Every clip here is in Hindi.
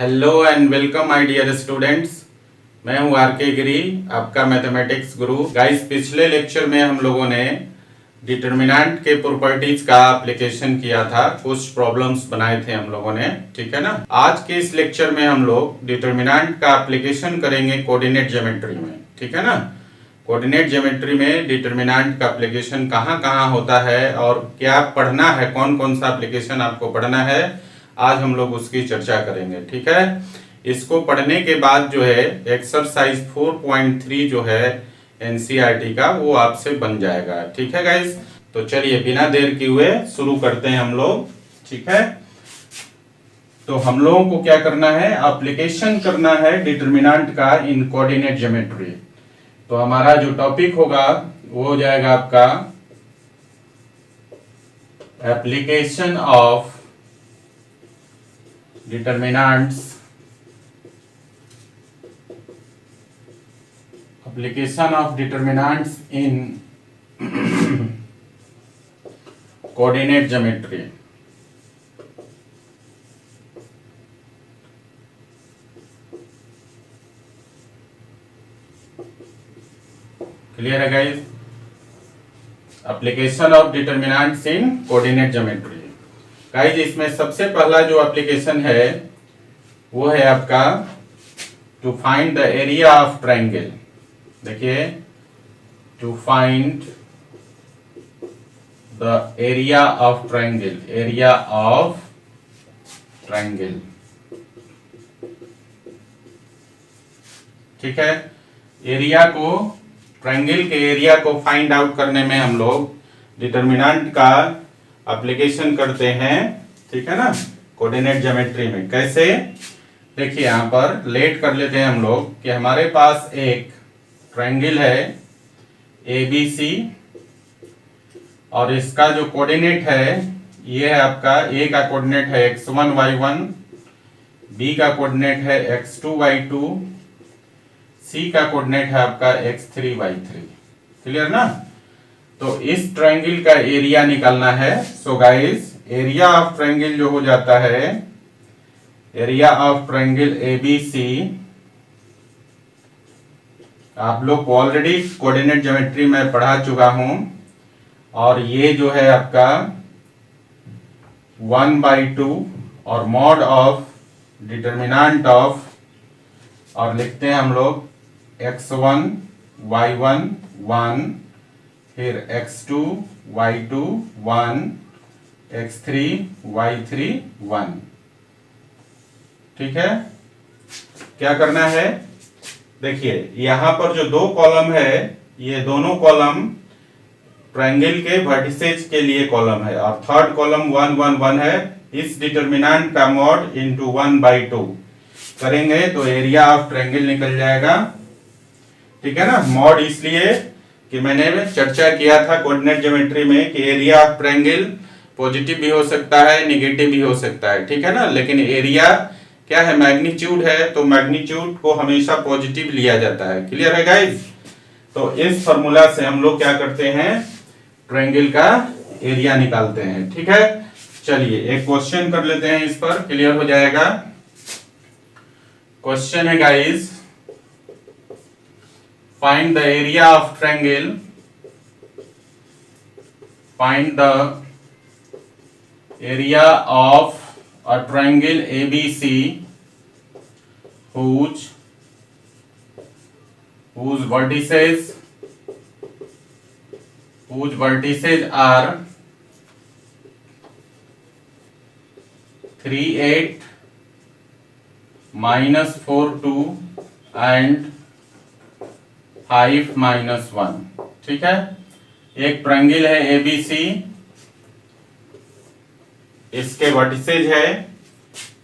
Hello and welcome my dear students. मैं हूं आर के गिरी, आपका मैथमेटिक्स गुरु। गाइस, पिछले लेक्चर में हम लोगों ने डिटर्मिनेंट के प्रॉपर्टीज का एप्लीकेशन किया था, कुछ प्रॉब्लम्स बनाए थे हम लोगों ने, ठीक है ना। आज के इस लेक्चर में हम लोग डिटर्मिनेंट का एप्लीकेशन करेंगे कोऑर्डिनेट ज्योमेट्री में, ठीक है ना। कोऑर्डिनेट ज्योमेट्री में डिटर्मिनेंट का एप्लीकेशन कहाँ कहाँ होता है और क्या पढ़ना है, कौन कौन सा एप्लीकेशन आपको पढ़ना है, आज हम लोग उसकी चर्चा करेंगे, ठीक है। इसको पढ़ने के बाद जो है एक्सरसाइज 4.3 जो है एनसीईआरटी का, वो आपसे बन जाएगा, ठीक है गाइस। तो चलिए बिना देर किए हुए शुरू करते हैं हम लोग, ठीक है। तो हम लोगों को क्या करना है, एप्लीकेशन करना है डिटर्मिनेंट का इन कोऑर्डिनेट ज्योमेट्री। तो हमारा जो टॉपिक होगा वो हो जाएगा आपका application of determinants application of determinants in coordinate geometry। Clear है guys? Application of determinants in coordinate geometry. Guys, इसमें सबसे पहला जो एप्लीकेशन है वो है आपका to find the area of triangle. देखिए, to find the area of triangle, area of triangle, ठीक है। एरिया को, ट्रायंगल के एरिया को फाइंड आउट करने में हम लोग डिटर्मिनेंट का एप्लीकेशन करते हैं, ठीक है ना, कोऑर्डिनेट ज्योमेट्री में। कैसे? देखिए, यहां पर लेट कर लेते हैं हम लोग कि हमारे पास एक ट्रायंगल है ABC और इसका जो कोऑर्डिनेट है ये है आपका, A का कोऑर्डिनेट है x1 y1, B का कोऑर्डिनेट है x2 y2, C का कोऑर्डिनेट है आपका x3 y3। क्लियर ना? तो इस ट्रायंगल का एरिया निकालना है। So guys, area of triangle जो हो जाता है, एरिया ऑफ ट्रायंगल ABC, आप लोग को ऑलरेडी कोऑर्डिनेट ज्योमेट्री में पढ़ा चुका हूं, और ये जो है आपका 1/2 और मॉड ऑफ डिटर्मिनेंट ऑफ, और लिखते हैं हम लोग x1 y1 1, फिर x2 y2 1, x3 y3 1, ठीक है। क्या करना है? देखिए, यहां पर जो दो कॉलम है, ये दोनों कॉलम ट्रायंगल के वर्टिसेज के लिए कॉलम है, और थर्ड कॉलम 1 1 1 है। इस डिटर्मिनेंट का मॉड इनटू 1/2 करेंगे तो एरिया ऑफ ट्रायंगल निकल जाएगा, ठीक है ना। मॉड इसलिए कि मैंने चर्चा किया था कोऑर्डिनेट ज्योमेट्री में कि एरिया ऑफ ट्रायंगल पॉजिटिव भी हो सकता है, नेगेटिव भी हो सकता है, ठीक है ना। लेकिन एरिया क्या है, मैग्नीट्यूड है, तो मैग्नीट्यूड को हमेशा पॉजिटिव लिया जाता है। क्लियर है गाइस? तो इस फार्मूला से हम लोग क्या करते हैं, ट्रायंगल का एरिया निकालते हैं, ठीक है। चलिए एक क्वेश्चन कर लेते हैं, इस पर क्लियर हो जाएगा। क्वेश्चन है guys, find the area of triangle, find the area of a triangle ABC whose vertices are 3 8 -4 2 and 5 -1, ठीक है। एक ट्रायंगल है ABC, इसके वर्टिसेज है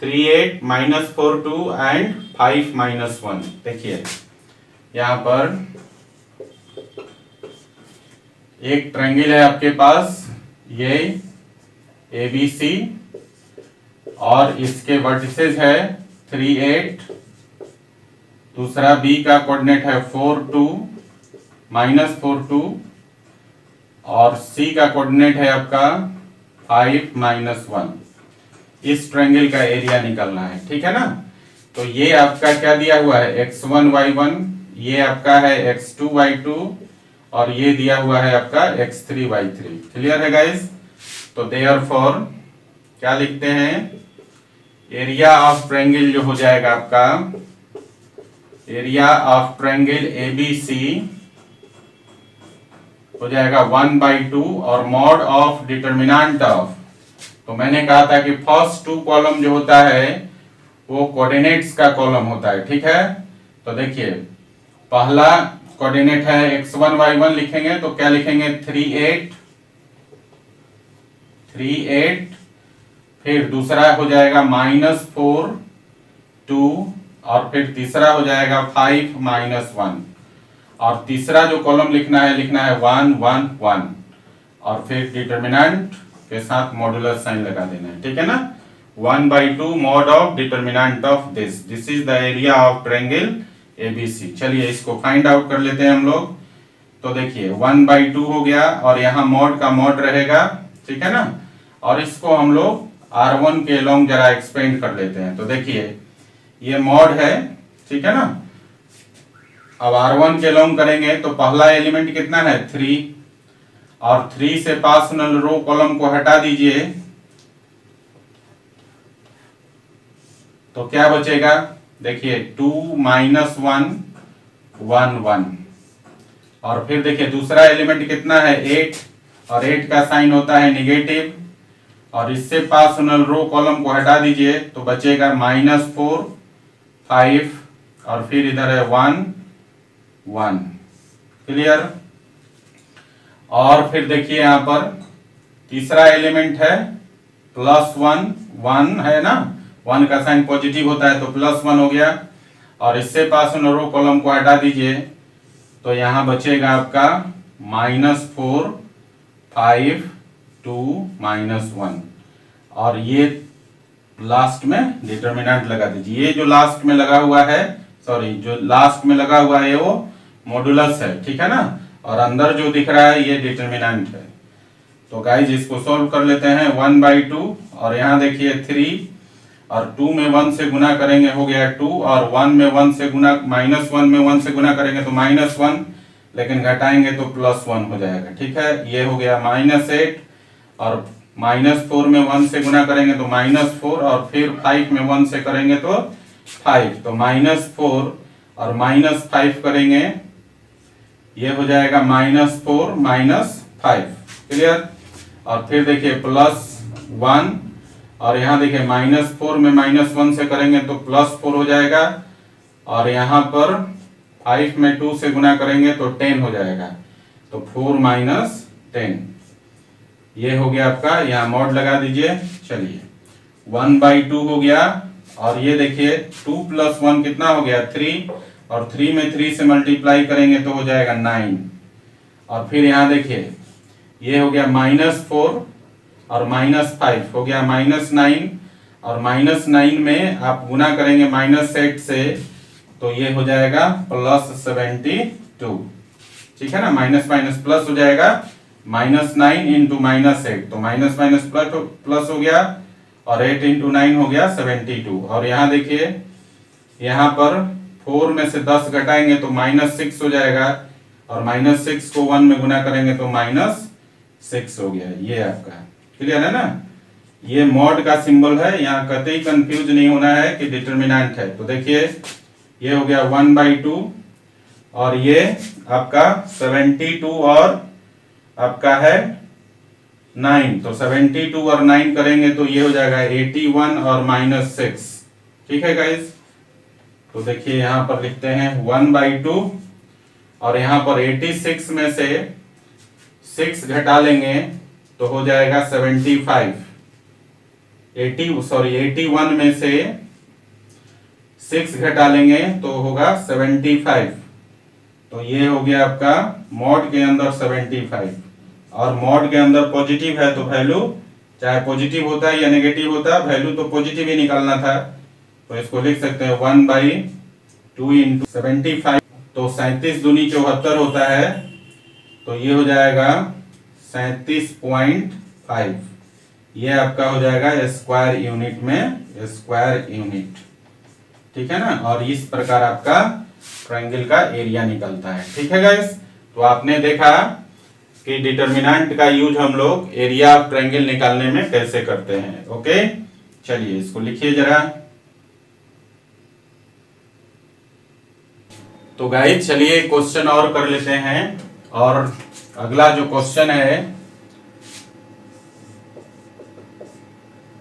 3 8 -4 2 एंड 5 -1। देखिए, यहां पर एक ट्रायंगल है आपके पास, ये ABC, और इसके वर्टिसेज है 3 8, दूसरा B का कोऑर्डिनेट है 4 2 -4 2, और C का कोऑर्डिनेट है आपका 5 -1। इस ट्रायंगल का एरिया निकालना है, ठीक है ना। तो ये आपका क्या दिया हुआ है x1 y1, ये आपका है x2 y2 और ये दिया हुआ है आपका x3 y3। क्लियर है गाइस? तो देयरफॉर क्या लिखते हैं, एरिया ऑफ ट्रायंगल जो हो जाएगा आपका, एरिया ऑफ ट्रायंगल ABC हो जाएगा 1/2 और मॉड ऑफ डिटरमिनेंट ऑफ, तो मैंने कहा था कि फर्स्ट 2 कॉलम जो होता है वो कोऑर्डिनेट्स का कॉलम होता है। ठीक है, तो देखिए पहला कोऑर्डिनेट है x1 y1 लिखेंगे तो क्या लिखेंगे 3 8, फिर दूसरा हो जाएगा -4 2 और फिर तीसरा हो जाएगा 5 -1 और तीसरा जो कॉलम लिखना है 1 1 1 और फिर डिटरमिनेंट के साथ मॉडुलस साइन लगा देना है। ठीक है ना, 1/2 mod of determinant of this is the area of triangle ABC। चलिए इसको फाइंड आउट कर लेते हैं हम लोग। तो देखिए 1/2 हो गया और यहाँ मॉड का मॉड रहेगा। ठीक है ना, और इसको हम लोग R1 के अलोंग जरा एक्सपेंड कर लेते हैं। तो देखिए ये मॉड है, ठीक है ना, अब R1 के अलोंग करेंगे तो पहला एलिमेंट कितना है 3 और 3 से पास रो कॉलम को हटा दीजिए तो क्या बचेगा, देखिए 2 -1 1 1 और फिर देखिए दूसरा एलिमेंट कितना है 8 और 8 का साइन होता है नेगेटिव और इससे पास रो कॉलम को हटा दीजिए तो बचेगा -4 5 और फिर इधर है 1 1। क्लियर? और फिर देखिए यहां पर तीसरा एलिमेंट है +1 1 है ना, 1 का साइन पॉजिटिव होता है तो +1 हो गया और इससे पास रो कॉलम को हटा दीजिए तो यहां बचेगा आपका -4 5 2 -1 और ये लास्ट में डिटरमिनेंट लगा दीजिए। ये जो लास्ट में लगा हुआ है, सॉरी जो लास्ट में लगा हुआ है वो मॉडुलस है। ठीक है ना, और अंदर जो दिख रहा है ये डिटरमिनेंट है। तो गाइज इसको सॉल्व कर लेते हैं 1/2 और यहाँ देखिए 3 और 2 में 1 से गुना करेंगे हो गया 2 और 1 में 1 से गुना -1 में 1 से गुना करेंगे तो -1 लेकिन घटाएंगे तो +1 हो जाएगा। ठीक है, ये हो गया -8 और -4 में 1 से गुना करेंगे तो -4 और फिर 5 में 1 से करेंगे तो 5 तो -4 और -5 करेंगे ये हो जाएगा -4 -5। क्लियर? और फिर देखिए +1 और यहाँ देखिए -4 में -1 से करेंगे तो +4 हो जाएगा और यहाँ पर 5 में 2 से गुना करेंगे तो 10 हो जाएगा तो 4 - 10 ये हो गया आपका, यहाँ मॉड लगा दीजिए। चलिए 1/2 हो गया और ये देखिए 2 + 1 कितना हो गया 3 और 3 में 3 से मल्टीप्लाई करेंगे तो हो जाएगा 9 और फिर यहाँ देखिए ये हो गया -4 और -5 हो गया -9 और -9 में आप गुना करेंगे -8 से तो ये हो जाएगा +72। ठीक है ना, माइनस माइनस प्लस हो जाएगा, -9 इंटू -8 तो माइनस माइनस प्लस हो गया और 8 इंटू 9 हो गया 72। और यहाँ देखिए यहाँ पर 4 में से 10 घटाएंगे तो -6 हो जाएगा और -6 को 1 में गुना करेंगे तो -6 हो गया। ये आपका क्लियर है ना, ये मॉड का सिंबल है, यहाँ कतई कंफ्यूज नहीं होना है कि डिटरमिनेंट है। तो देखिए ये हो गया 1/2 और ये आपका 72 और आपका है 9 तो 72 और 9 करेंगे तो ये हो जाएगा 81 और -6। ठीक है गाइस, तो देखिए यहाँ पर लिखते हैं 1/2 और यहाँ पर 86 में से 6 घटा लेंगे तो हो जाएगा 75। 81 में से 6 घटा लेंगे तो होगा 75। तो ये हो गया आपका मॉड के अंदर 75 और मॉड के अंदर पॉजिटिव है तो वैल्यू चाहे पॉजिटिव होता है या नेगेटिव होता है वैल्यू तो पॉजिटिव ही निकालना था। तो इसको लिख सकते हैं 1/2 इंटू 75 तो 37 दूनी 74 होता है तो ये हो जाएगा 37.5। ये आपका हो जाएगा स्क्वायर यूनिट में, स्क्वायर यूनिट। ठीक है ना, और इस प्रकार आपका ट्रायंगल का एरिया निकलता है। ठीक है गाइस, तो आपने देखा कि डिटर्मिनेंट का यूज हम लोग एरिया ऑफ ट्रायंगल निकालने में कैसे करते हैं। ओके, चलिए इसको लिखिए जरा। तो गाइस चलिए क्वेश्चन और कर लेते हैं, और अगला जो क्वेश्चन है,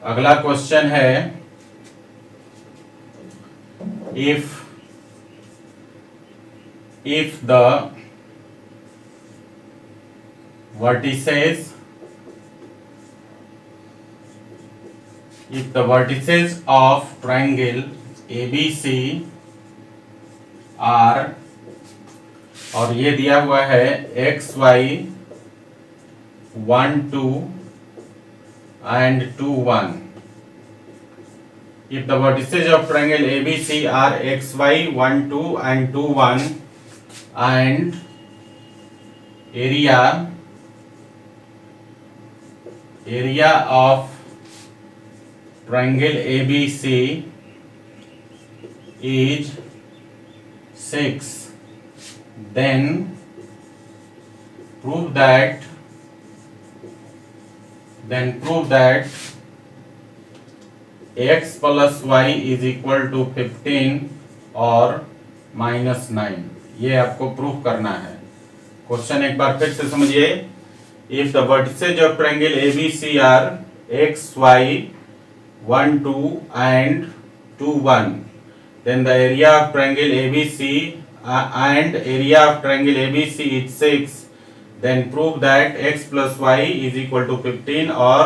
अगला क्वेश्चन है if the vertices of triangle ABC are, और ये दिया हुआ है XY 1 2 and 2 1. If the vertices of triangle ABC are XY 1 2 and 2 1 and area of triangle ABC is 6, then prove that x plus y is equal to 15 और -9। ये आपको प्रूफ करना है। क्वेश्चन एक बार फिर से समझिए। If the vertices of triangle ABC are x y 1 2 and 2 1, then the area of triangle ABC and area of triangle ABC is 6, then prove that x plus y is equal to 15 और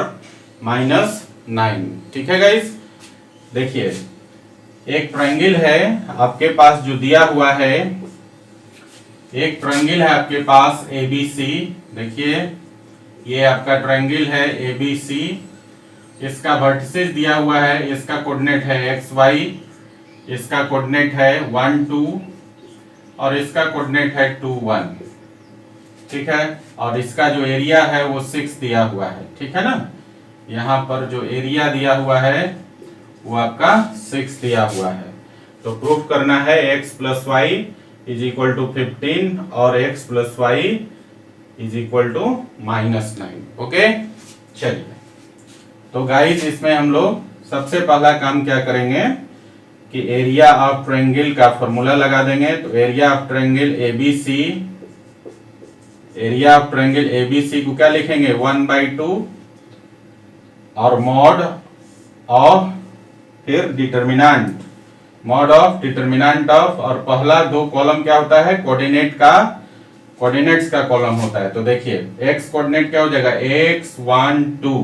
-9। ठीक है गाइस, देखिए एक ट्रायंगल है आपके पास जो दिया हुआ है, एक ट्रायंगल है आपके पास ABC। देखिए ये आपका ट्रायंगल है ABC, इसका वर्टिसेस दिया हुआ है, इसका कोऑर्डिनेट है XY, इसका कोऑर्डिनेट है 1 2 और इसका कोऑर्डिनेट है 2 1। ठीक है, और इसका जो एरिया है वो 6 दिया हुआ है। ठीक है ना, यहाँ पर जो एरिया दिया हुआ है वो आपका 6 दिया हुआ है। तो प्रूफ करना है x plus y is equal to 15 और x plus y is equal to -9। Okay, चलिए तो गाइस इसमें हम लोग सबसे पहला काम क्या करेंगे कि एरिया ऑफ ट्रायंगल का फॉर्मूला लगा देंगे। तो area of triangle ABC, area of triangle ABC को क्या लिखेंगे 1/2 और मॉड ऑफ, फिर determinant, mod of determinant of, और पहला 2 कॉलम क्या होता है कोऑर्डिनेट्स का कॉलम होता है। तो देखिए x कोऑर्डिनेट क्या हो जाएगा x1 2,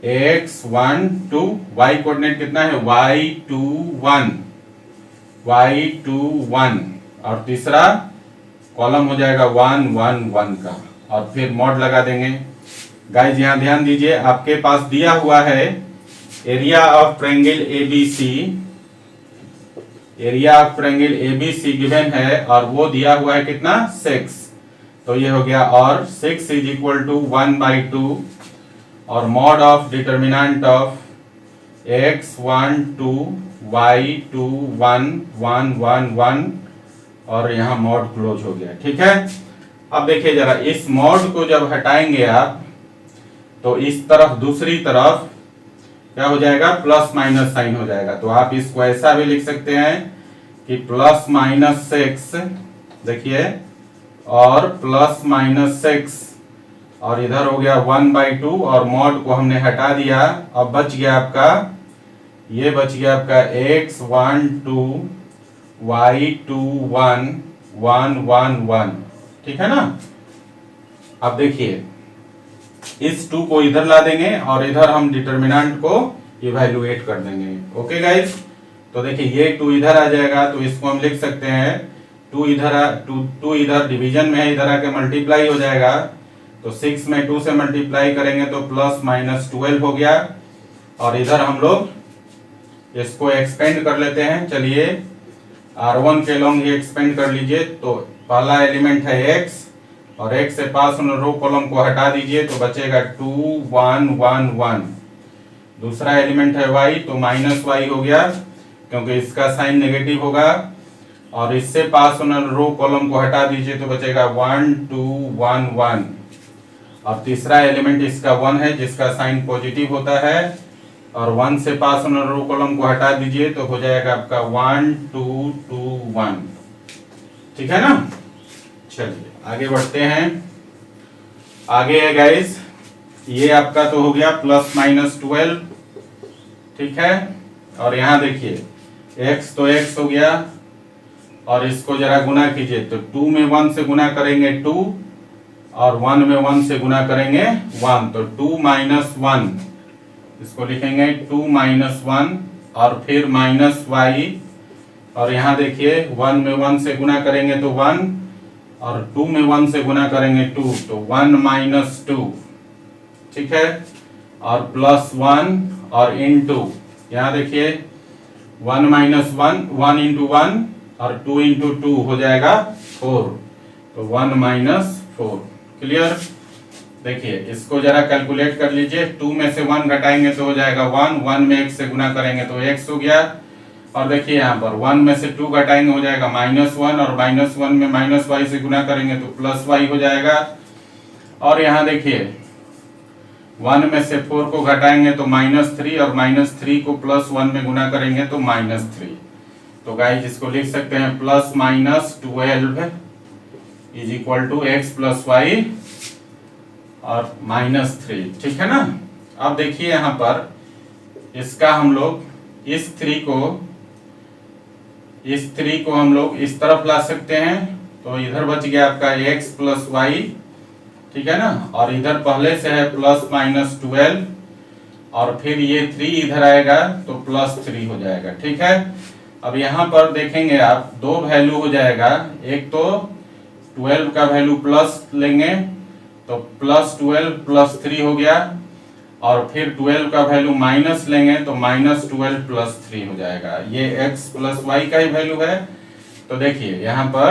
x1 2, y कोऑर्डिनेट कितना है y2 1, और तीसरा कॉलम हो जाएगा 1 1 1 का, और फिर मॉड लगा देंगे। गाइस यहाँ ध्यान दीजिए, आपके पास दिया हुआ है area of triangle ABC, area of triangle ABC given है और वो दिया हुआ है कितना 6। तो ये हो गया, और 6 इज इक्वल टू 1/2 और mod of determinant of x1 2 y2 1 1 1 1 और यहाँ मॉड क्लोज हो गया। ठीक है, अब देखिए जरा इस मॉड को जब हटाएंगे आप तो इस तरफ दूसरी तरफ क्या हो जाएगा प्लस माइनस साइन हो जाएगा। तो आप इसको ऐसा भी लिख सकते हैं कि +-6, देखिए, और +-6 और इधर हो गया 1/2 और मॉड को हमने हटा दिया। अब बच गया आपका, ये बच गया आपका x1 2 y2 1 1 1 1। ठीक है ना, अब देखिए इस 2 को इधर ला देंगे और इधर हम डिटर्मिनेंट को इवैल्यूएट कर देंगे। ओके गाइस, तो देखिए ये 2 इधर आ जाएगा, तो इसको हम लिख सकते हैं 2 इधर डिवीजन में है, इधर आके मल्टीप्लाई हो जाएगा। तो 6 में 2 से मल्टीप्लाई करेंगे तो +-12 हो गया, और इधर हम लोग इसको एक्सपेंड कर लेते हैं। चलिए R1 के लॉन्ग ही एक्सपेंड कर लीजिए। तो पहला एलिमेंट है x और x से पास उन रो कॉलम को हटा दीजिए तो बचेगा 2 1 1 1। दूसरा एलिमेंट है y, तो -y हो गया, क्योंकि इसका साइन नेगेटिव होगा, और इससे पास होने रो कॉलम को हटा दीजिए तो बचेगा 1 2 1 1, और तीसरा एलिमेंट इसका 1 है जिसका साइन पॉजिटिव होता है, और 1 से पास होने रो कॉलम को हटा दीजिए तो हो जाएगा आपका 1 2 2 1। ठीक है ना। चलिए आगे बढ़ते हैं। आगे है गाइस, ये आपका तो हो गया ±12, ठीक है। और यहाँ देखिए x तो x हो गया, और इसको जरा गुना कीजिए तो 2 में 1 से गुना करेंगे 2, और 1 में 1 से गुना करेंगे 1, तो 2 - 1, इसको लिखेंगे 2 - 1, और फिर -y, और यहाँ देखिए 1 में 1 से गुना करेंगे तो 1, और 2 में 1 से गुना करेंगे 2, तो 1 - 2, ठीक है। और +1 और इनटू, यहाँ देखिए 1 - 1 1 × 1 और 2 × 2 हो जाएगा 4, तो 1 - 4। क्लियर। देखिए इसको जरा कैलकुलेट कर लीजिए, 2 में से 1 घटाएंगे तो हो जाएगा 1, 1 में x से गुना करेंगे तो x हो गया, और देखिए यहाँ पर 1 में से 2 घटाएंगे हो जाएगा -1, और -1 में -y से गुना करेंगे तो +y हो जाएगा, और यहाँ देखिए 1 में से 4 को घटाएंगे तो -3, और -3 को +1 में गुना करेंगे तो -3। तो गाइस इसको लिख सकते हैं +-12 = x + y और -3, ठीक है ना। अब देखिए यहाँ पर इसका हम लोग इस 3 को हम लोग इस तरफ ला सकते हैं, तो इधर बच गया आपका x + y, ठीक है ना, और इधर पहले से है +-12, और फिर ये 3 इधर आएगा तो +3 हो जाएगा, ठीक है। अब यहाँ पर देखेंगे आप दो वैल्यू हो जाएगा, एक तो 12 का वैल्यू प्लस लेंगे तो +12 +3 हो गया, और फिर 12 का वैल्यू माइनस लेंगे तो -12 +3 हो जाएगा। ये x + y का ही वैल्यू है। तो देखिए यहाँ पर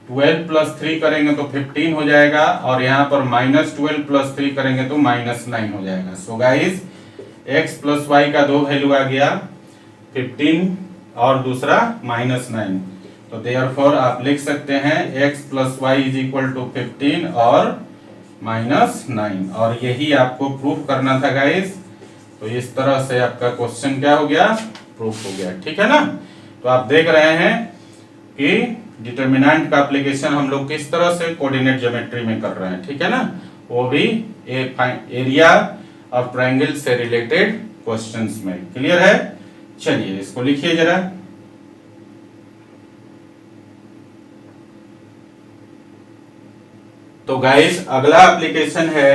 12 + 3 करेंगे तो 15 हो जाएगा, और यहाँ पर -12 + 3 करेंगे तो -9 हो जाएगा। सो गाइस x + y का दो वैल्यू आ गया, 15 और दूसरा -9। तो देयरफॉर आप लिख सकते हैं x + y = 15 और -9, और यही आपको प्रूफ करना था गाइस। तो इस तरह से आपका क्वेश्चन क्या हो गया, प्रूफ हो गया, ठीक है ना। तो आप देख रहे हैं कि डिटरमिनेंट का एप्लीकेशन हम लोग किस तरह से कोऑर्डिनेट ज्योमेट्री में कर रहे हैं, ठीक है ना, वो भी एरिया और ट्रायंगल से रिलेटेड क्वेश्चंस में। क्लियर है। चलिए इसको लिखिए जरा। तो गाइस अगला एप्लीकेशन है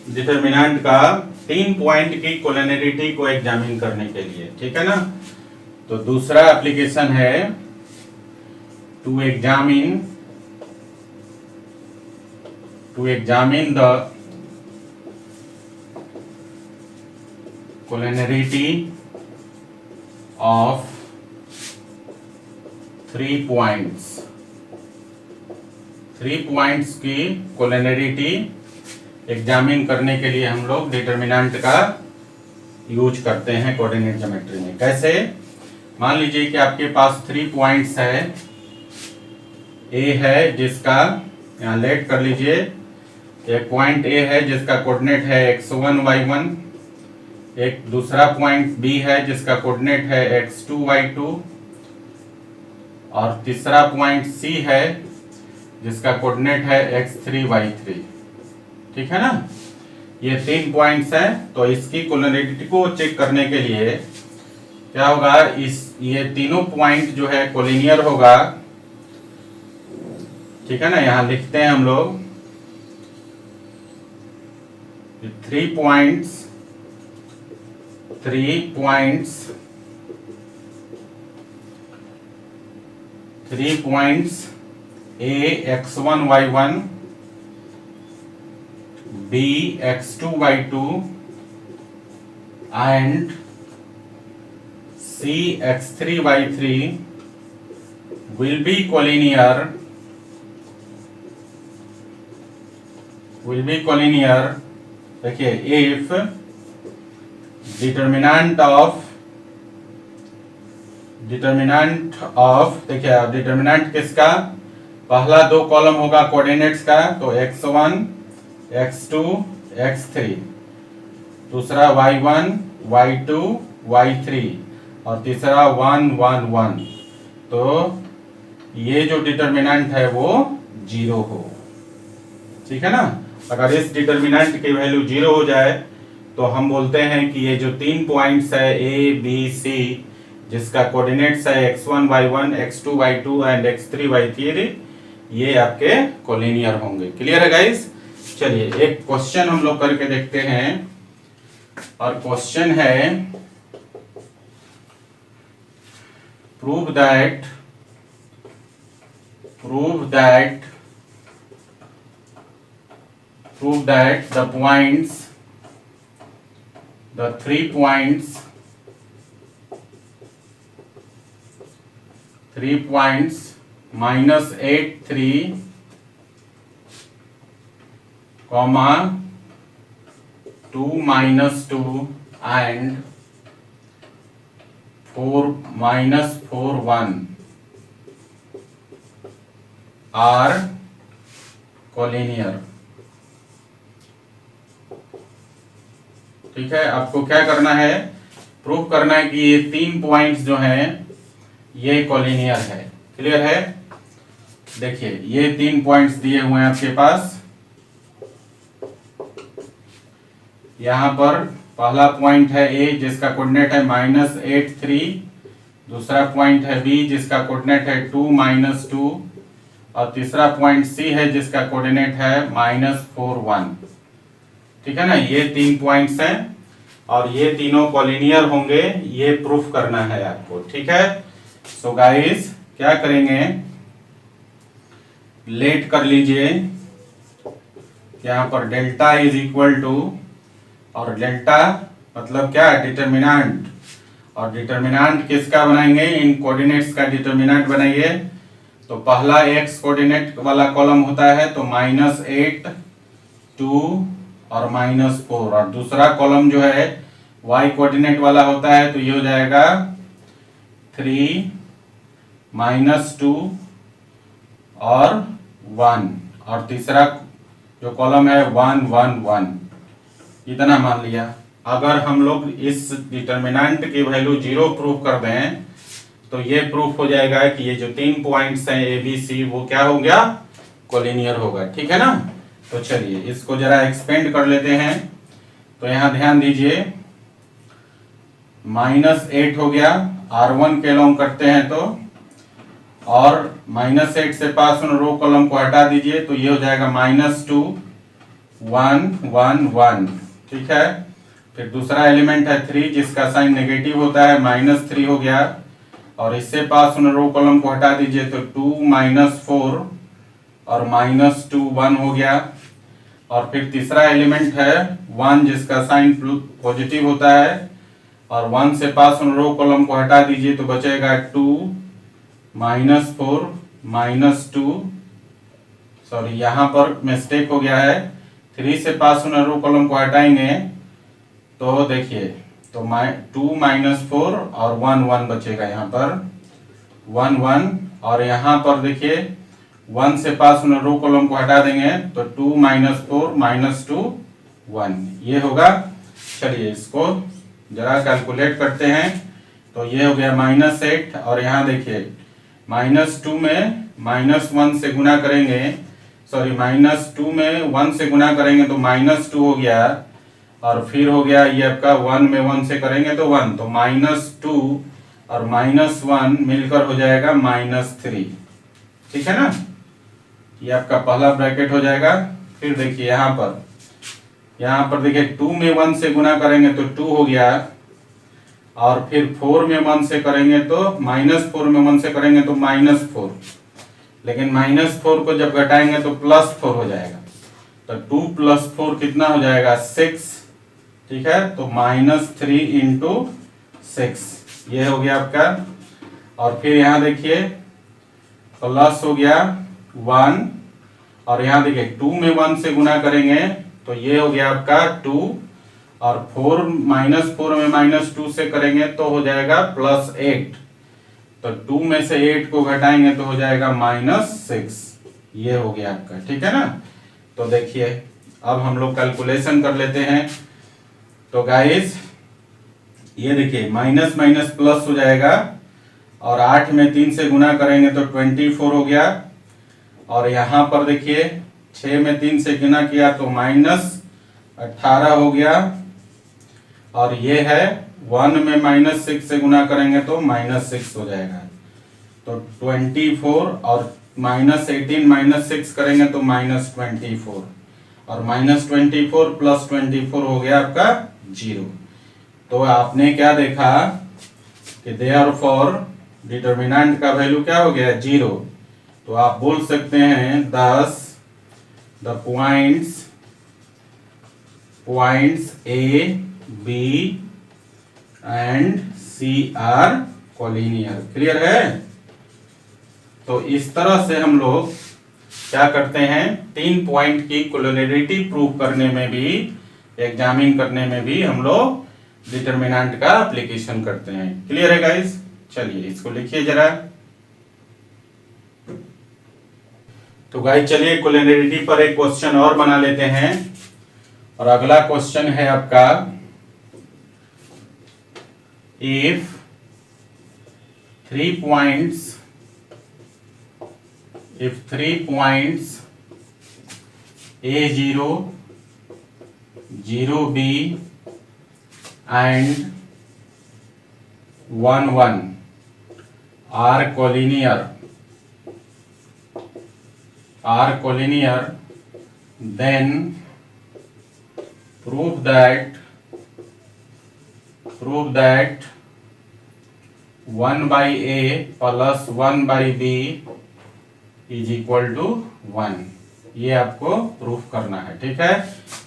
डिटरमिनेंट का 3 पॉइंट की कोलिनियरिटी को एग्जामिन करने के लिए, ठीक है ना। तो दूसरा एप्लीकेशन है to examine the collinearity of 3 points. 3 points की कोलिनियरिटी एग्जामिन करने के लिए हम लोग डिटरमिनेंट का यूज करते हैं कोऑर्डिनेट ज्योमेट्री में। कैसे, मान लीजिए कि आपके पास 3 पॉइंट्स है, ए है जिसका यहाँ लेट कर लीजिए, एक पॉइंट ए है जिसका कोऑर्डिनेट है x1 y1, एक दूसरा पॉइंट बी है जिसका कोऑर्डिनेट है x2 y2, और तीसरा पॉइंट सी है जिसका कोऑर्डिनेट है x3 y3, ठीक है ना। ये 3 पॉइंट्स हैं। तो इसकी कोलिनियरिटी को चेक करने के लिए क्या होगा, ये तीनों पॉइंट जो है कोलिनियर होगा, ठीक है ना। यहां लिखते हैं हम लोग 3 points A x1 y1, B x2 y2 and C x3 y3 will be collinear देखिए if determinant डिटर्मिनेंट ऑफ, देखिए डिटर्मिनेंट किसका, पहला दो कॉलम होगा कोऑर्डिनेट्स का, तो x1 x2 x3, दूसरा y1 y2 y3 और तीसरा 1 1 1। तो ये जो डिटर्मिनेंट है वो 0 हो, ठीक है ना। अगर इस डिटर्मिनेंट की वैल्यू 0 हो जाए तो हम बोलते हैं कि ये जो तीन पॉइंट्स है ए बी सी, जिसका कोऑर्डिनेट्स है x1 y1 x2 y2 and x3 y3, ये आपके कोलिनियर होंगे। क्लियर है गाइस। चलिए एक क्वेश्चन हम लोग करके देखते हैं, और क्वेश्चन है prove that the 3 points minus 8 3 comma 2 minus 2 and 4 minus 4 1 are collinear. ठीक है, आपको क्या करना है, प्रूव करना है कि ये तीन पॉइंट्स जो हैं ये कोलिनियर है। क्लियर है। देखिए ये तीन पॉइंट्स दिए हुए हैं आपके पास। यहां पर पहला पॉइंट है ए जिसका कोऑर्डिनेट है -8 3, दूसरा पॉइंट है बी जिसका कोऑर्डिनेट है 2 -2 और तीसरा पॉइंट सी है जिसका कोऑर्डिनेट है -4 1। ठीक है ना, ये तीन पॉइंट्स हैं और ये तीनों कोलिनियर होंगे, ये प्रूफ करना है आपको। ठीक है, सो गाइस क्या करेंगे, लेट कर लीजिए, यहाँ पर डेल्टा इज इक्वल टू, और डेल्टा मतलब क्या है, डिटर्मिनेंट, और डिटर्मिनेंट किसका बनाएंगे, इन कोऑर्डिनेट्स का डिटर्मिनेंट बनाइए। तो पहला x कोऑर्डिनेट वाला कॉलम होता है तो -8 2 और -4, और दूसरा कॉलम जो है y कोऑर्डिनेट वाला होता है तो ये हो जाएगा 3 -2 और 1, और तीसरा जो कॉलम है 1 1 1। इतना मान लिया। अगर हम लोग इस डिटर्मिनेंट की वैल्यू 0 प्रूफ कर दें तो ये प्रूफ हो जाएगा कि ये जो तीन पॉइंट्स हैं ए बी सी वो क्या हो गया, कोलिनियर होगा। ठीक है ना। तो चलिए इसको जरा एक्सपेंड कर लेते हैं। तो यहां ध्यान दीजिए, -8 हो गया, R1 के लॉन्ग करते हैं तो, और -8 से पास उन रो कॉलम को हटा दीजिए तो ये हो जाएगा -2 1 1 1। ठीक है, फिर दूसरा एलिमेंट है 3 जिसका साइन नेगेटिव होता है, -3 हो गया, और इससे पास उन रो कॉलम को हटा दीजिए तो 2 -4 और -2 1 हो गया, और फिर तीसरा एलिमेंट है 1 जिसका साइन पॉजिटिव होता है, और 1 से पास उन रो कॉलम को हटा दीजिए तो बचेगा 2 -4 -2, सॉरी यहाँ पर मिस्टेक हो गया है, 3 से पास उन रो कॉलम को हटाएंगे तो देखिए तो 2 -4 और 1 1 बचेगा, यहाँ पर 1 1, और यहाँ पर देखिए 1 से पास उन रो कॉलम को हटा देंगे तो 2 -4 -2 1, ये होगा। चलिए इसको जरा कैलकुलेट करते हैं। तो ये हो गया -8, और यहाँ देखिए -2 में -1 से गुना करेंगे, सॉरी -2 में 1 से गुना करेंगे तो -2 हो गया, और फिर हो गया ये आपका 1 में 1 से करेंगे तो 1, तो -2 और -1 मिलकर हो जाएगा -3। ठीक है ना, ये आपका पहला ब्रैकेट हो जाएगा। फिर देखिए यहाँ पर देखिए 2 में 1 से गुना करेंगे तो 2 हो गया, और फिर 4 में 1 से करेंगे तो -4 में 1 से करेंगे तो -4, लेकिन -4 को जब घटाएंगे तो +4 हो जाएगा, तो 2 + 4 कितना हो जाएगा 6। ठीक है, तो -3 × 6 ये हो गया आपका, और फिर यहाँ देखिए प्लस हो गया 1, और यहाँ देखिए 2 में 1 से गुना करेंगे तो ये हो गया आपका 2, और -4 में -2 से करेंगे तो हो जाएगा +8, तो 2 में से 8 को घटाएंगे तो हो जाएगा -6। ये हो गया आपका, ठीक है ना। तो देखिए अब हम लोग कैलकुलेशन कर लेते हैं। तो गाइस ये देखिए माइनस माइनस प्लस हो जाएगा और 8 में 3 से गुना करेंगे तो 24 हो गया। और यहाँ पर देखिए 6 में 3 से गुना किया तो -18 हो गया। और ये है 1 में -6 से गुना करेंगे तो -6 हो जाएगा। तो 24 और -18 -6 करेंगे तो -24 और -24 + 24 हो गया आपका 0। तो आपने क्या देखा कि देयरफॉर डिटर्मिनेंट का वैल्यू क्या हो गया 0। तो आप बोल सकते हैं 10 the points A, B and C are collinear. Clear है। तो इस तरह से हम लोग क्या करते हैं 3 पॉइंट की कोलिनियरिटी प्रूव करने में भी, एग्जामिन करने में भी हम लोग डिटर्मिनेंट का एप्लीकेशन करते हैं। क्लियर है गाइस। चलिए इसको लिखिए जरा। तो गाइस चलिए कोलिनियरिटी पर एक क्वेश्चन और बना लेते हैं। और अगला क्वेश्चन है आपका if 3 points A0, 0B and 1, 1 are collinear, then prove that 1/A plus 1/B is equal to 1। ये आपको प्रूफ करना है, ठीक है।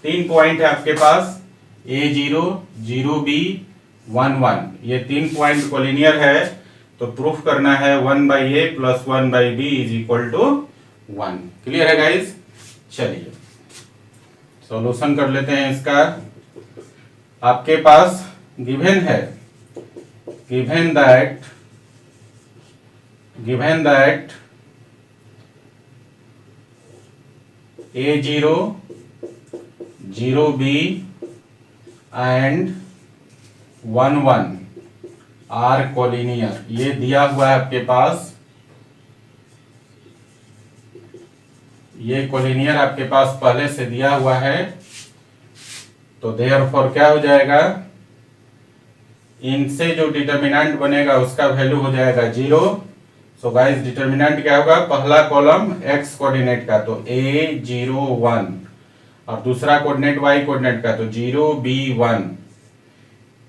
3 पॉइंट है आपके पास A0, 0B, 1, 1। ये 3 पॉइंट कोलिनियर है। तो प्रूफ करना है 1/A plus 1/B is equal to 1। Clear है गाइस। चलिए सॉल्यूशन कर लेते हैं इसका। आपके पास गिवन है, given that A0, 0B and 1, 1 are collinear. ये दिया हुआ है आपके पास, ये कोलिनियर आपके पास पहले से दिया हुआ है। तो देयरफॉर क्या हो जाएगा, इनसे जो डिटर्मिनेंट बनेगा उसका वैल्यू हो जाएगा 0। सो गाइस डिटर्मिनेंट क्या होगा, पहला कॉलम x कोऑर्डिनेट का तो A0, 1 और दूसरा कोऑर्डिनेट y कोऑर्डिनेट का तो 0B, 1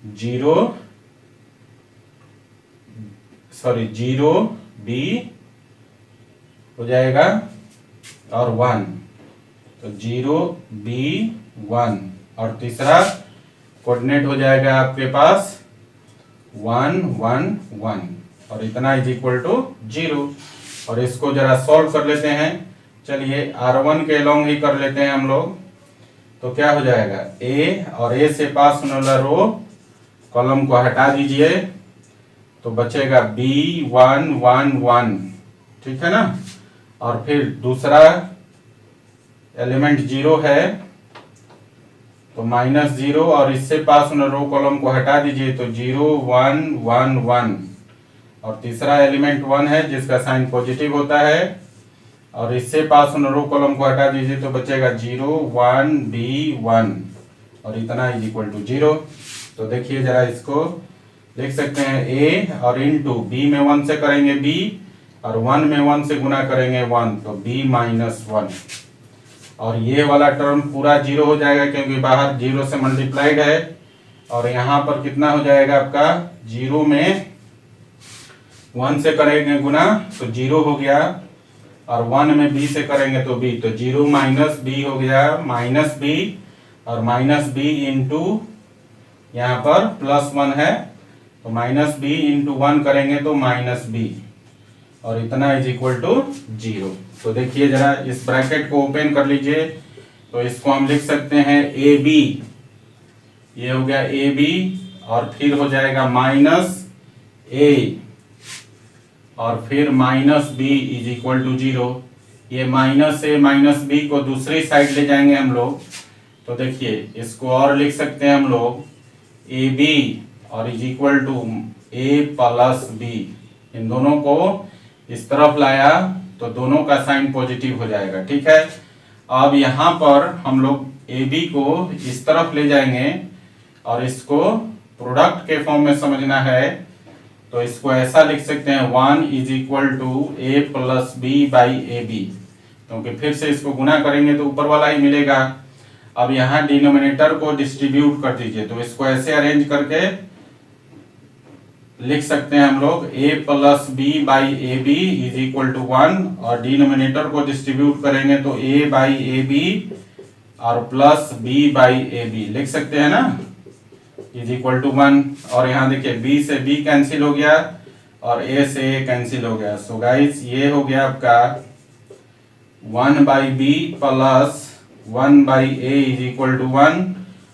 0B हो जाएगा और 1 तो 0B, 1 और तीसरा कोऑर्डिनेट हो जाएगा आपके पास 1, 1, 1 और इतना इज इक्वल टू 0। और इसको जरा सॉल्व कर लेते हैं। चलिए R1 के लॉन्ग ही कर लेते हैं हम लोग। तो क्या हो जाएगा, A और A से पास होने वाला रो कॉलम को हटा दीजिए तो बचेगा B1, 1, 1, ठीक है ना। और फिर दूसरा एलिमेंट 0 है तो -0 और इससे पास होने रो कॉलम को हटा दीजिए तो 0, 1, 1, 1 और तीसरा एलिमेंट 1 है जिसका साइन पॉजिटिव होता है और इससे पास होने रो कॉलम को हटा दीजिए तो बचेगा 0, 1, B, 1 और इतना इज इक्वल टू 0। तो देखिए जरा इसको लिख सकते हैं A और इनटू B में 1 से करेंगे B और 1 में 1 से गुना करेंगे 1 तो B -1 और ये वाला टर्म पूरा 0 हो जाएगा क्योंकि बाहर 0 से मल्टीप्लाइड है। और यहाँ पर कितना हो जाएगा आपका, 0 में 1 से करेंगे गुना तो 0 हो गया और 1 में B से करेंगे तो B तो 0 - B हो गया -B और -B इंटू यहाँ पर +1 है तो -B इंटू 1 करेंगे तो -B और इतना इज इक्वल टू 0। तो देखिए जरा इस ब्रैकेट को ओपन कर लीजिए तो इसको हम लिख सकते हैं AB, ये हो गया AB और फिर हो जाएगा -A और फिर minus b is equal to 0। ये माइनस ए माइनस बी को दूसरी साइड ले जाएंगे हम लोग, तो देखिए इसको और लिख सकते हैं हम लोग ए बी और is equal to A plus B. इन दोनों को इस तरफ लाया तो दोनों का साइन पॉजिटिव हो जाएगा, ठीक है। अब यहाँ पर हम लोग ए बी को इस तरफ ले जाएंगे और इसको प्रोडक्ट के फॉर्म में समझना है, तो इसको ऐसा लिख सकते हैं 1 is equal to A plus b by a b, क्योंकि फिर से इसको गुना करेंगे तो ऊपर वाला ही मिलेगा। अब यहाँ डिनोमिनेटर को डिस्ट्रीब्यूट कर दीजिए, तो इसको ऐसे अरेंज करके लिख सकते हैं हम लोग a plus b by a b is equal to 1, और डिनोमिनेटर को डिस्ट्रीब्यूट करेंगे तो a बाई ए बी और plus b by a b लिख सकते हैं ना, इज इक्वल टू 1। और यहाँ देखिए b से b कैंसिल हो गया और a से a कैंसिल हो गया। सो गाइस ये हो गया आपका 1 by b plus 1 by a is equal to 1,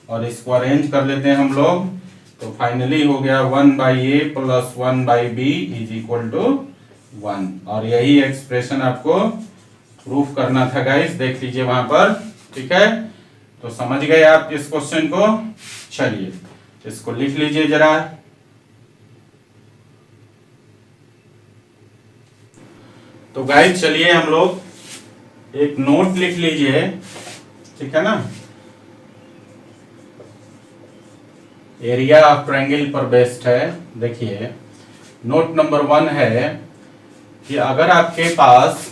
और इसको अरेंज कर लेते हैं हम लोग, तो फाइनली हो गया 1 by a plus 1 by b is equal to 1। और यही एक्सप्रेशन आपको प्रूफ करना था गाइस, देख लीजिए वहां पर, ठीक है। तो समझ गए आप इस क्वेश्चन को। चलिए इसको लिख लीजिए जरा। तो गाइस चलिए हम लोग एक नोट लिख लीजिए, ठीक है ना। एरिया ऑफ ट्रायंगल पर बेस्ड है। देखिए नोट नंबर 1 है कि अगर आपके पास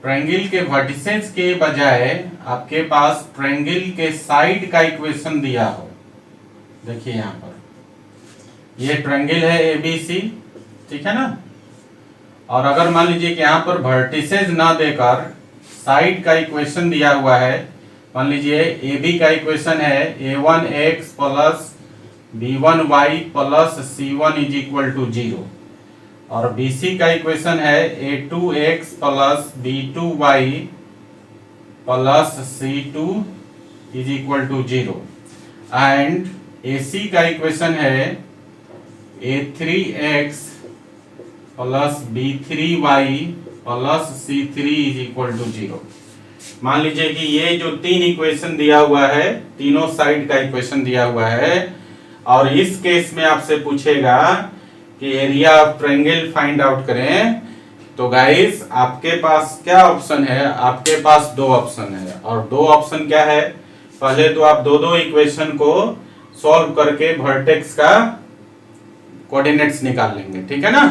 ट्रायंगल के वर्टिसेस के बजाय आपके पास ट्रायंगल के साइड का इक्वेशन दिया हो, देखिए यहाँ पर ये ट्रायंगल है एबीसी, ठीक है ना। और अगर मान लीजिए कि यहाँ पर वर्टिसेस ना देकर साइड का इक्वेशन दिया हुआ है, मान लीजिए ए बी का इक्वेशन है a1x plus b1y plus c1 is equal to 0, और बी सी का इक्वेशन है a2x plus b2y plus c2 is equal to 0, and A C का इक्वेशन है a3x plus b3y plus c3 is equal to 0। मान लीजिए कि ये जो तीन इक्वेशन दिया हुआ है, तीनों साइड का इक्वेशन दिया हुआ है, और इस केस में आपसे पूछेगा कि area of triangle find out करें, तो गाइस आपके पास क्या ऑप्शन है, आपके पास दो ऑप्शन है। और दो ऑप्शन क्या है, पहले तो आप दो इक्वेशन को सॉल्व करके वर्टेक्स का कोऑर्डिनेट्स निकाल लेंगे, ठीक है ना।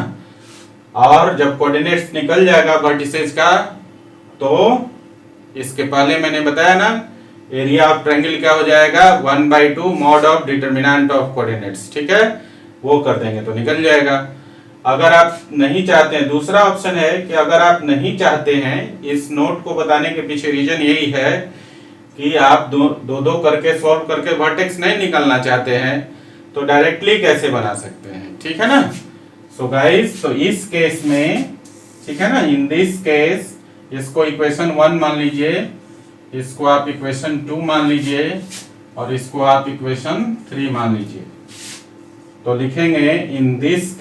और जब कोऑर्डिनेट्स निकल जाएगा वर्टिसेस का, तो इसके पहले मैंने बताया ना एरिया ऑफ ट्रायंगल क्या हो जाएगा 1/2 mod of determinant of coordinates, ठीक है, वो कर देंगे तो निकल जाएगा। अगर आप नहीं चाहते हैं, दूसरा ऑप्शन है कि अगर आप नहीं चाहते हैं, इस नोट को बताने के पीछे रीजन यही है कि आप दो करके सॉल्व करके वर्टेक्स नहीं निकालना चाहते हैं, तो डायरेक्टली कैसे बना सकते हैं, ठीक है ना। सो गाइस तो इस केस में, ठीक है ना, इन दिस केस इसको इक्वेशन 1 मान लीजिए, इसको आप इक्वेशन 2 मान लीजिए, और इसको आप इक्वेशन 3 मान लीजिए। तो लिखेंगे in this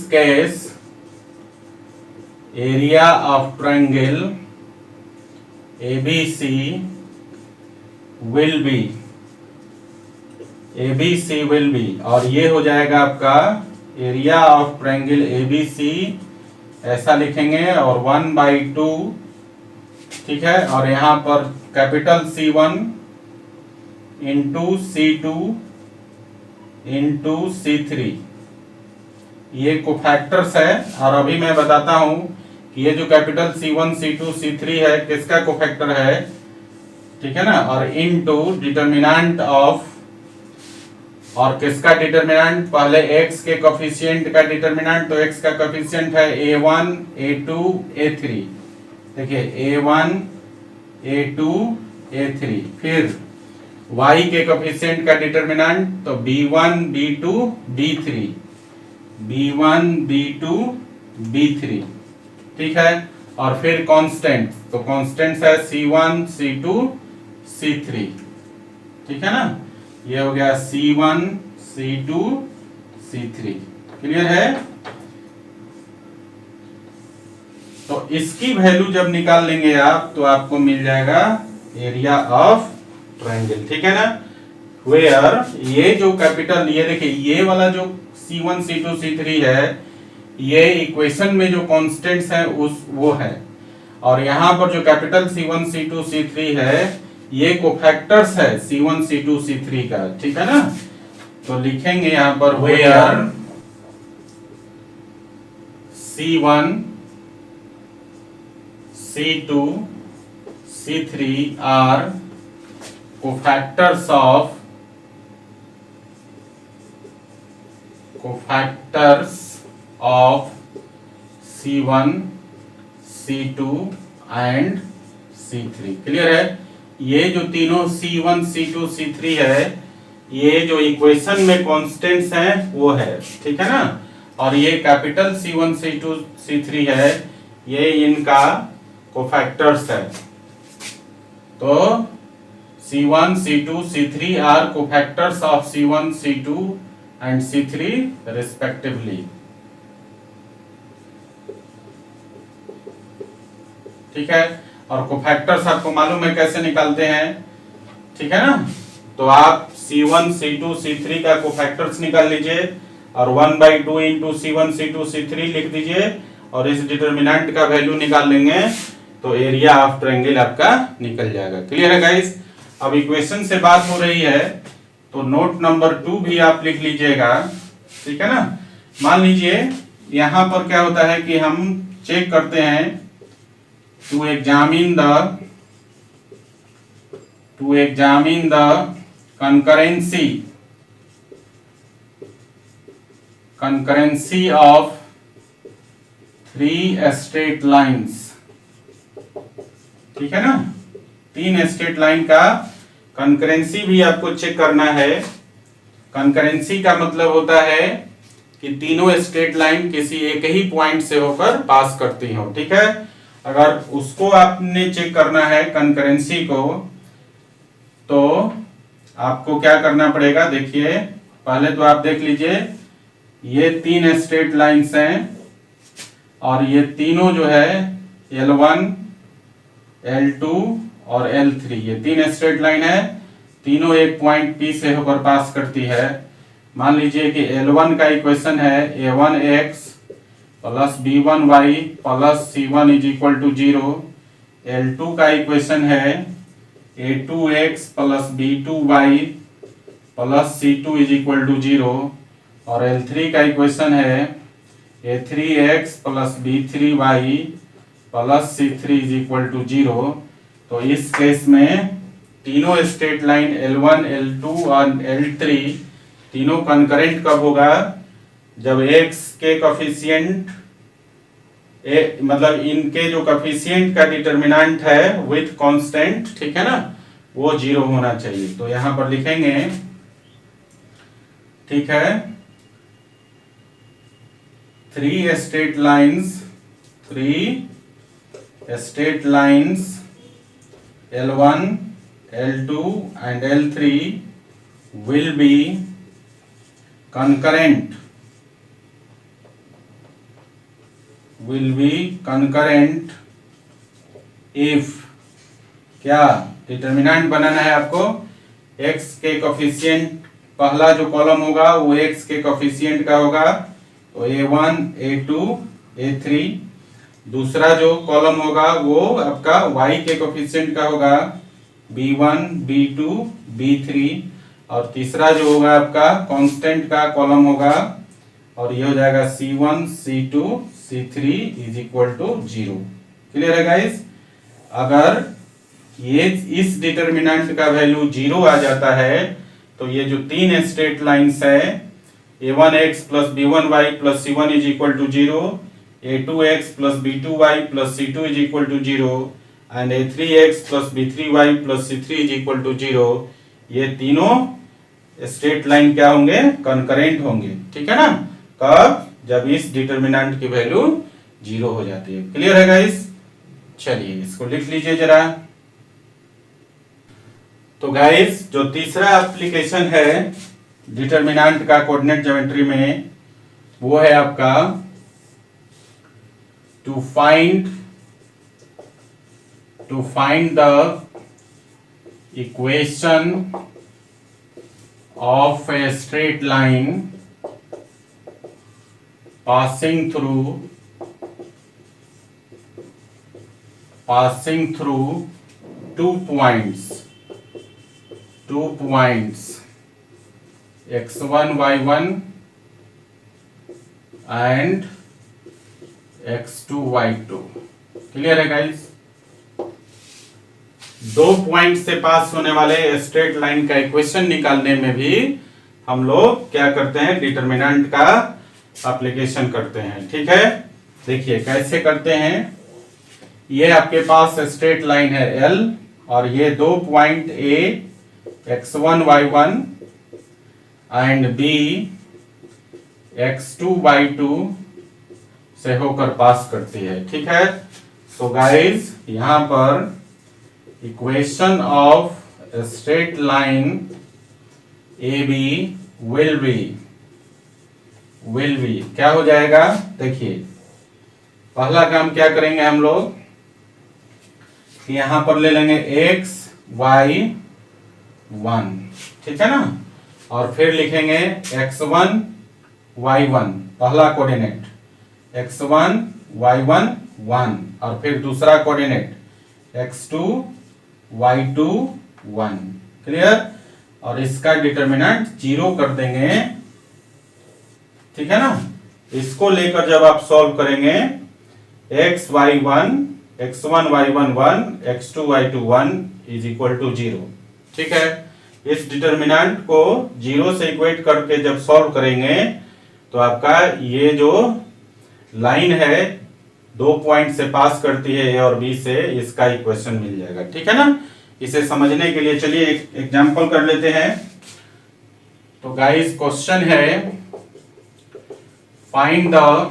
case area of triangle ABC will be, और ये हो जाएगा आपका एरिया ऑफ ट्रायंगल ABC, ऐसा लिखेंगे, और 1/2, ठीक है, और यहाँ पर capital C1 into C2 into C3, ये कोफैक्टर्स है। और अभी मैं बताता हूं कि ये जो कैपिटल C1 C2 C3 है किसका कोफैक्टर है, ठीक है ना, और इनटू डिटरमिनेंट ऑफ, और किसका डिटरमिनेंट, पहले x के कोफिशिएंट का डिटरमिनेंट, तो x का कोफिशिएंट है a1 a2 a3, देखिए a1 a2 a3, फिर y के कोफिशिएंट का डिटरमिनेंट, तो b1 b2 b3, b1 b2 b3, ठीक है, और फिर कांस्टेंट, तो कांस्टेंट्स है c1 c2 c3, ठीक है ना। ये हो गया C1 C2 C3। क्लियर है? तो इसकी वैल्यू जब निकाल लेंगे आप तो आपको मिल जाएगा एरिया ऑफ ट्रायंगल। ठीक है ना? वेयर ये जो कैपिटल, ये देखिए ये वाला जो C1 C2 C3 है, ये इक्वेशन में जो कांस्टेंट्स है उस वो है, और यहाँ पर जो कैपिटल C1 C2 C3 है ये कोफैक्टर्स है C1 C2 C3 का। ठीक है ना? तो लिखेंगे यहाँ पर where C1 C2 C3 are cofactors of C1 C2 and C3। Clear है? ये जो तीनों C1 C2 C3 है, ये जो इक्वेशन में कांस्टेंट्स हैं वो है। ठीक है ना? और ये कैपिटल C1 C2 C3 है, ये इनका कोफैक्टर्स है। तो C1 C2 C3 are cofactors of C1 C2 and C3 respectively। ठीक है? और कोफैक्टर्स आपको मालूम है कैसे निकालते हैं। ठीक है ना? तो आप C1 C2 C3 का कोफैक्टर्स निकाल लीजिए और 1/2 इंटू C1 C2 C3 लिख दीजिए और इस डिटर्मिनेंट का वैल्यू निकाल लेंगे तो एरिया ऑफ ट्रायंगल आपका निकल जाएगा। क्लियर है गाइस? अब इक्वेशन से बात हो रही है तो नोट नंबर 2 भी आप लिख लीजिएगा। ठीक है ना? मान लीजिए यहां पर क्या होता है कि हम चेक करते हैं to examine the concurrency of 3 straight lines। ठीक है ना? 3 स्ट्रेट लाइन का कंकरेंसी भी आपको चेक करना है। कंकरेंसी का मतलब होता है कि तीनों स्ट्रेट लाइन किसी एक ही पॉइंट से होकर पास करती हो। ठीक है? अगर उसको आपने चेक करना है कंकरेंसी को, तो आपको क्या करना पड़ेगा? देखिए पहले तो आप देख लीजिए ये 3 स्ट्रेट लाइंस हैं और ये तीनों जो है L1 L2 और L3, ये 3 स्ट्रेट लाइन है, तीनों एक पॉइंट P से होकर पास करती है। मान लीजिए कि L1 का इक्वेशन है A1x plus B1y plus C1 is equal to 0। L2 का इक्वेशन है A2x plus B2y plus C2 is equal to 0, और L3 का इक्वेशन है A3x plus B3y plus C3 is equal to 0। तो इस केस में तीनों स्ट्रेट लाइन L1 L2 और L3 तीनों कंकरेंट कब होगा? जब x के कोफिशिएंट मतलब इनके जो कोफिशिएंट का डिटर्मिनेंट है विथ कांस्टेंट, ठीक है ना, वो 0 होना चाहिए। तो यहां पर लिखेंगे, ठीक है, 3 straight lines L1 L2 and L3 will be concurrent if, क्या डिटर्मिनेंट बनाना है आपको, x के कोफिशिएंट पहला जो कॉलम होगा वो x के कोफिशिएंट का होगा, तो A1 A2 A3। दूसरा जो कॉलम होगा वो आपका y के कोफिशिएंट का होगा B1 B2 B3, और तीसरा जो होगा आपका कांस्टेंट का कॉलम होगा, और ये हो जाएगा C1 C2 C3 is equal to 0। Clear है गाइस? अगर ये इस डिटर्मिनेंट का वैल्यू 0 आ जाता है तो ये जो 3 स्ट्रेट लाइंस है A1x plus B1y plus C1 is equal to 0, A2x plus B2y plus C2 is equal to 0 and A3x plus B3y plus C3 is equal to 0, ये तीनों स्ट्रेट लाइन क्या होंगे? कंकरेंट होंगे। ठीक है ना? कब? जब इस डिटर्मिनेंट की वैल्यू 0 हो जाती है। क्लियर है गाइस? चलिए इसको लिख लीजिए जरा। तो गाइस जो तीसरा एप्लीकेशन है डिटर्मिनेंट का कोऑर्डिनेट ज्योमेट्री में वो है आपका to find the equation of a straight line passing through two points x1 y1 and x2 y2। Clear है गाइस? दो पॉइंट से पास होने वाले स्ट्रेट लाइन का इक्वेशन निकालने में भी हम लोग क्या करते हैं, डिटर्मिनेंट का एप्लीकेशन करते हैं। ठीक है, देखिए कैसे करते हैं। ये आपके पास स्ट्रेट लाइन है L और ये दो point A x1 y1 and B x2 y2 से होकर पास करती है। ठीक है, सो गाइस यहां पर equation of straight line AB will be क्या हो जाएगा। देखिए पहला काम क्या करेंगे हम लोग, यहां पर ले लेंगे x y 1, ठीक है ना, और फिर लिखेंगे x1 y1 पहला कोऑर्डिनेट, x1 y1 1 और फिर दूसरा कोऑर्डिनेट x2 y2 1। क्लियर? और इसका डिटर्मिनेंट 0 कर देंगे। ठीक है ना, इसको लेकर जब आप सॉल्व करेंगे x1 y1 1 x2 y2 1 is equal to 0। ठीक है, इस डिटर्मिनेंट को 0 से इक्वेट करके जब सॉल्व करेंगे तो आपका ये जो लाइन है दो पॉइंट से पास करती है A और B से, इसका इक्वेशन मिल जाएगा। ठीक है ना, इसे समझने के लिए चलिए एक एग्जांपल कर लेते हैं। तो गाइस क्वेश्चन है find the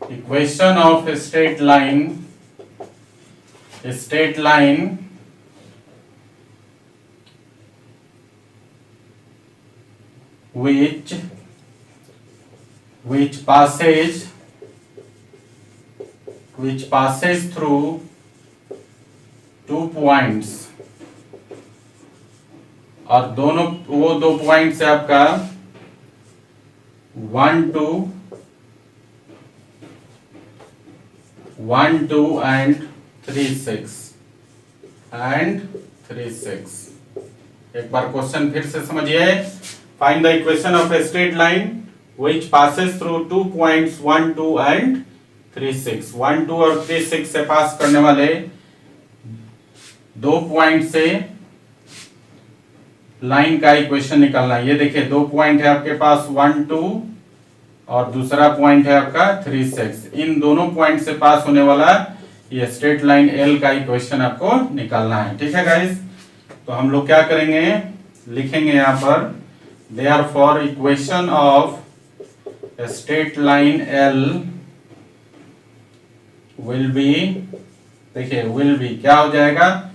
equation of a straight line which passes through two points, और दोनों वो दो पॉइंट से आपका 1 2 and 3 6 एक बार क्वेश्चन फिर से समझिए। Find the equation of a straight line which passes through two points 1 2 and 3 6। 1 2 और 3 6 से पास करने वाले दो पॉइंट से लाइन का इक्वेशन निकालना है। ये देखिए दो पॉइंट है आपके पास 1 2 और दूसरा पॉइंट है आपका 3 6। इन दोनों पॉइंट से पास होने वाला ये स्ट्रेट लाइन L का इक्वेशन आपको निकालना है। ठीक है गाइस, तो हम लोग क्या करेंगे, लिखेंगे यहाँ पर therefore equation of straight line L will be, देखिए विल बी क्या हो जाएगा,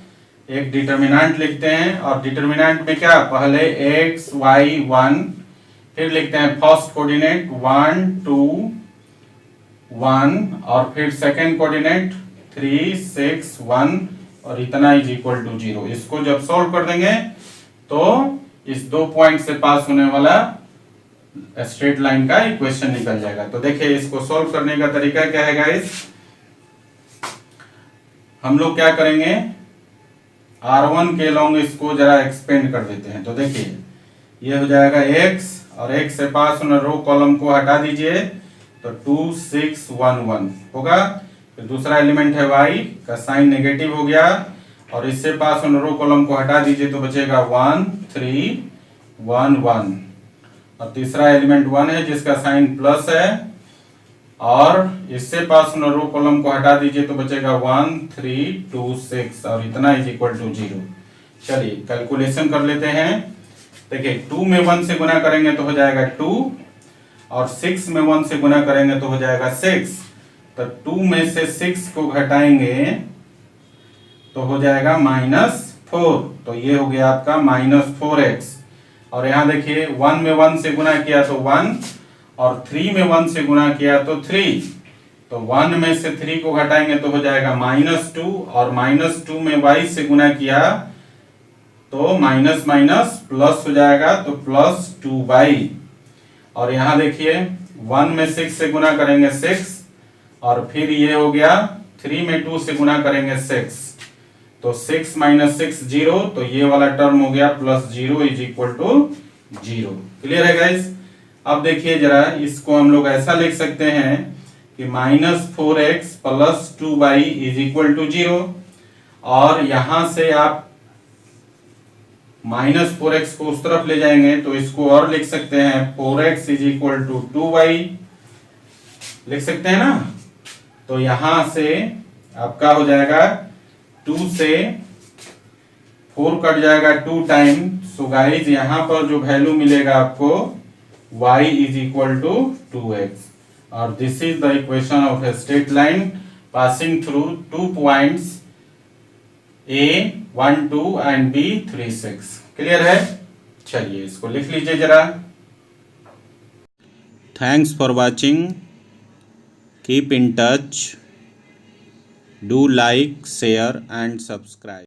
एक डिटर्मिनेंट लिखते हैं और डिटर्मिनेंट में क्या, पहले x y 1, फिर लिखते हैं फर्स्ट कोऑर्डिनेट 1 2 1 और फिर सेकंड कोऑर्डिनेट 3 6 1 और इतना इज इक्वल टू 0। इसको जब सॉल्व कर देंगे तो इस दो पॉइंट से पास होने वाला स्ट्रेट लाइन का इक्वेशन निकल जाएगा। तो देखिए इसको सॉल्व करने का तरीका क्या है गाइस, हम लोग क्या करेंगे, R1 के लॉन्ग इसको जरा एक्सपेंड कर देते हैं। तो देखिए ये हो जाएगा x और x से पास होने रो कॉलम को हटा दीजिए तो 2 6 1 1 होगा। फिर दूसरा एलिमेंट है y का साइन नेगेटिव हो गया और इससे पास होने रो कॉलम को हटा दीजिए तो बचेगा 1 3 1 1 और तीसरा एलिमेंट 1 है जिसका साइन प्लस है और इससे पास होने रो कॉलम को हटा दीजिए तो बचेगा 1 3 2 6 और इतना इज इक्वल टू 0। चलिए कैलकुलेशन कर लेते हैं। देखिए 2 में 1 से गुना करेंगे तो हो जाएगा 2 और 6 में 1 से गुना करेंगे तो हो जाएगा 6। तो 2 में से 6 को घटाएंगे तो हो जाएगा -4, तो ये हो गया आपका -4x और यहाँ देखिए 1 में 1 से गुना किया तो 1 और 3 में 1 से गुना किया तो 3। तो 1 में से 3 को घटाएंगे तो हो जाएगा -2 और -2 में y से गुना किया तो माइनस माइनस प्लस हो जाएगा तो +2y। और यहाँ देखिए 1 में 6 से गुना करेंगे 6 और फिर ये हो गया 3 में 2 से गुना करेंगे 6 तो 6 - 6 0, तो ये वाला टर्म हो गया +0 = 0। क्लियर है गाइस। अब देखिए जरा इसको हम लोग ऐसा लिख सकते हैं कि -4x + 2y = 0 और यहां से आप -4x को उस तरफ ले जाएंगे तो इसको और लिख सकते हैं 4x = 2y लिख सकते हैं ना। तो यहां से आपका हो जाएगा 2 से 4 कट जाएगा 2 टाइम। सो गाइज यहां पर जो वैल्यू मिलेगा आपको y = 2x और this is the equation of a straight line passing through 2 points A 1 2 and B 3 6। Clear है। चलिए इसको लिख लीजिए जरा। Thanks for watching. Keep in touch. Do like share and subscribe.